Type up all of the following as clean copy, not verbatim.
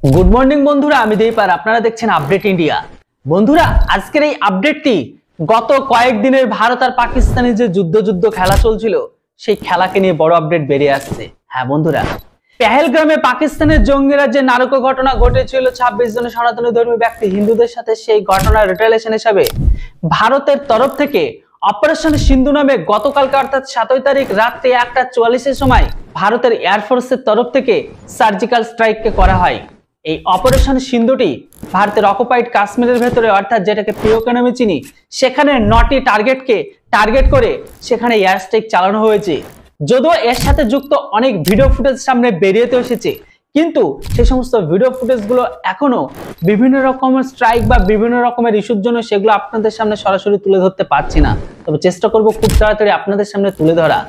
Good morning বন্ধুরা, আমি দীপ আর আপনারা দেখছেন আপডেট ইন্ডিয়া। বন্ধুরা, আজকের এই আপডেটটি গত কয়েকদিনের ভারত আর পাকিস্তানের যে যুদ্ধ খেলা চলছিল সেই খেলাকে নিয়ে বড় আপডেট বেরিয়ে আসছে। হ্যাঁ বন্ধুরা, পেহেলগ্রামে পাকিস্তানের জঙ্গিরা যে নারক ঘটনা ঘটেছিল 26 জন সনাতনী ধর্মী ব্যক্তি হিন্দুদের সাথে, সেই ঘটনার রিটেলিয়েশন হিসাবে ভারতের তরফ থেকে অপারেশন সিন্ধু নামে গতকালকে অর্থাৎ 7 তারিখ রাত্রে 1:44-এর সময় ভারতের এয়ারফোর্সের তরফ থেকে সার্জিক্যাল স্ট্রাইককে করা হয়। এই অপারেশন সিন্ধুটি ভারতের অকুপাইড কাশ্মীরের ভেতরে অর্থাৎ যেটাকে পিওকে নামে চিনি, সেখানে 9টি টার্গেটকে টার্গেট করে সেখানে এয়ার স্ট্রাইক চালানো হয়েছে। যদিও এর সাথে যুক্ত অনেক ভিডিও ফুটেজ সামনে বেরিয়েতে এসেছে, কিন্তু সেই সমস্ত ভিডিও ফুটেজগুলো এখনো বিভিন্ন রকমের স্ট্রাইক বা বিভিন্ন রকমের ইস্যুর জন্য সেগুলো আপনাদের সামনে সরাসরি তুলে ধরতে পারছি না। তবে চেষ্টা করব খুব তাড়াতাড়ি আপনাদের সামনে তুলে ধরা।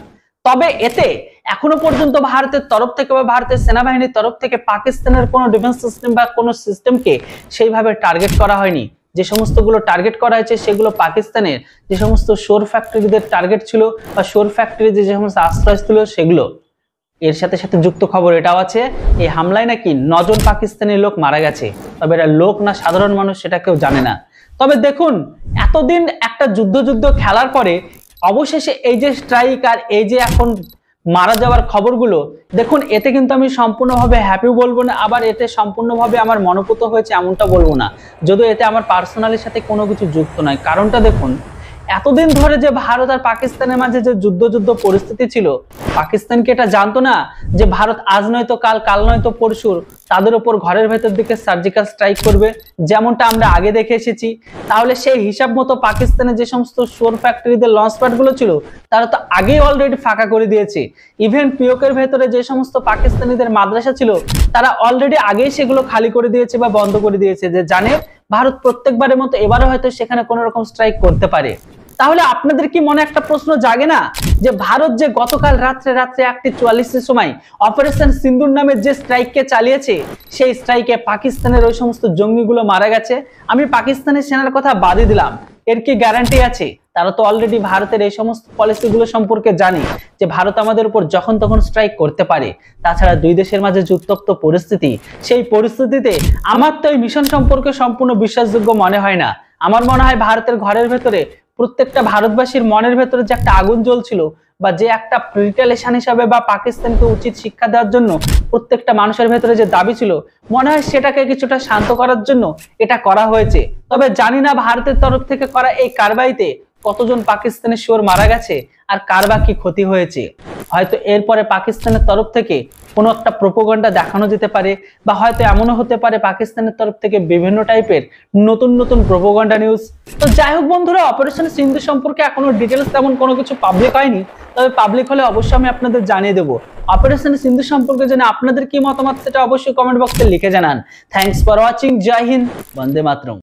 তবে এতে এখনো পর্যন্ত ভারতের তরফ থেকে বা ভারতের সেনাবাহিনীর তরফ থেকে পাকিস্তানের কোনো ডিফেন্স সিস্টেম বা কোনো সিস্টেমকে সেইভাবে টার্গেট করা হয়নি। যে সমস্তগুলো টার্গেট করা হয়েছে সেগুলো পাকিস্তানের যে সমস্ত শোর ফ্যাক্টরিদের টার্গেট ছিল বা শোর ফ্যাক্টরি যে সমস্ত আশ্রয়স্থল সেগুলো। এর সাথে সাথে যুক্ত খবর এটাও আছে, এই হামলায় নাকি 9 জন পাকিস্তানি লোক মারা গেছে। তবে এরা লোক না সাধারণ মানুষ সেটা কেউ জানে না। তবে দেখুন, এতদিন একটা যুদ্ধ খেলার পরে অবশেষে এই যে স্ট্রাইক আর এই যে এখন মারা যাওয়ার খবরগুলো, দেখুন এতে কিন্তু আমি সম্পূর্ণভাবে হ্যাপি বলবো না, আবার এতে সম্পূর্ণভাবে আমার মনোপুত হয়েছে এমনটা বলবো না, যদিও এতে আমার পার্সোনালির সাথে কোনো কিছু যুক্ত নয়। কারণটা দেখুন, এতদিন ধরে যে ভারত আর পাকিস্তানের মাঝে যে যুদ্ধ পরিস্থিতি ছিল, পাকিস্তান কি এটা জানতো না যে ভারত আজ নয়তো কাল, কাল নয়তো পরশুর তাদের উপর ঘরের ভেতর দিকে সার্জিক্যাল স্ট্রাইক করবে, যেমনটা আমরা আগে দেখে এসেছি? তাহলে সেই হিসাব মতো পাকিস্তানের যে সমস্ত শোর ফ্যাক্টরিতে লঞ্চ প্যাড গুলো ছিল তারা তো আগেই অলরেডি ফাঁকা করে দিয়েছে। ইভেন পিওকের ভেতরে যে সমস্ত পাকিস্তানিদের মাদ্রাসা ছিল তারা অলরেডি আগেই সেগুলো খালি করে দিয়েছে বা বন্ধ করে দিয়েছে, যে জানে ভারত প্রত্যেকবারের মতো এবারও হয়তো সেখানে কোনো রকম স্ট্রাইক করতে পারে। তাহলে আপনাদের কি মনে একটা প্রশ্ন জাগে না যে ভারত যে গতকাল রাত্রে 1:44-এর সময় অপারেশন সিন্দুর নামে যে স্ট্রাইককে চালিয়েছে, সেই স্ট্রাইকে পাকিস্তানের ওই সমস্ত জঙ্গিগুলো মারা গেছে? আমি পাকিস্তানের সেনার কথা বাদই দিলাম, এর কি গ্যারান্টি আছে? তারা তো অলরেডি ভারতের এই সমস্ত পলিসিগুলো সম্পর্কে জানে যে ভারত আমাদের উপর যখন তখন স্ট্রাইক করতে পারে। তাছাড়া দুই দেশের মাঝে যে উত্তপ্ত পরিস্থিতি, সেই পরিস্থিতিতে আমার তো এই মিশন সম্পর্কে সম্পূর্ণ বিশ্বাসযোগ্য মনে হয় না। আমার মনে হয় ভারতের ঘরের ভেতরে প্রত্যেকটা ভারতবাসীর মনের ভেতরে যে একটা আগুন জ্বলছিল বা যে একটা রিটেলিয়েশন হিসাবে বা পাকিস্তানকে উচিত শিক্ষা দেওয়ার জন্য প্রত্যেকটা মানুষের ভেতরে যে দাবি ছিল, মনে হয় সেটাকে কিছুটা শান্ত করার জন্য এটা করা হয়েছে। তবে জানি না ভারতের তরফ থেকে করা এই কারবাইতে কতজন পাকিস্তানের শোর মারা গেছে আর কার বা কি ক্ষতি হয়েছে। হয়তো এরপরে পাকিস্তানের তরফ থেকে কোনো একটা প্রোপাগান্ডা দেখানো যেতে পারে, বা হয়তো এমনও হতে পারে পাকিস্তানের তরফ থেকে বিভিন্ন টাইপের নতুন প্রোপাগান্ডা নিউজ। তো যাই হোক বন্ধুরা, অপারেশন সিন্ধু সম্পর্কে এখনো ডিটেলস তেমন কোনো কিছু পাবলিক হয়নি, তবে পাবলিক হলে অবশ্যই আমি আপনাদের জানিয়ে দেবো। অপারেশন সিন্ধু সম্পর্কে জেনে আপনাদের কি মতামত সেটা অবশ্যই কমেন্ট বক্সে লিখে জানান। Thanks for watching. জয় হিন্দ, বন্দে মাতরম।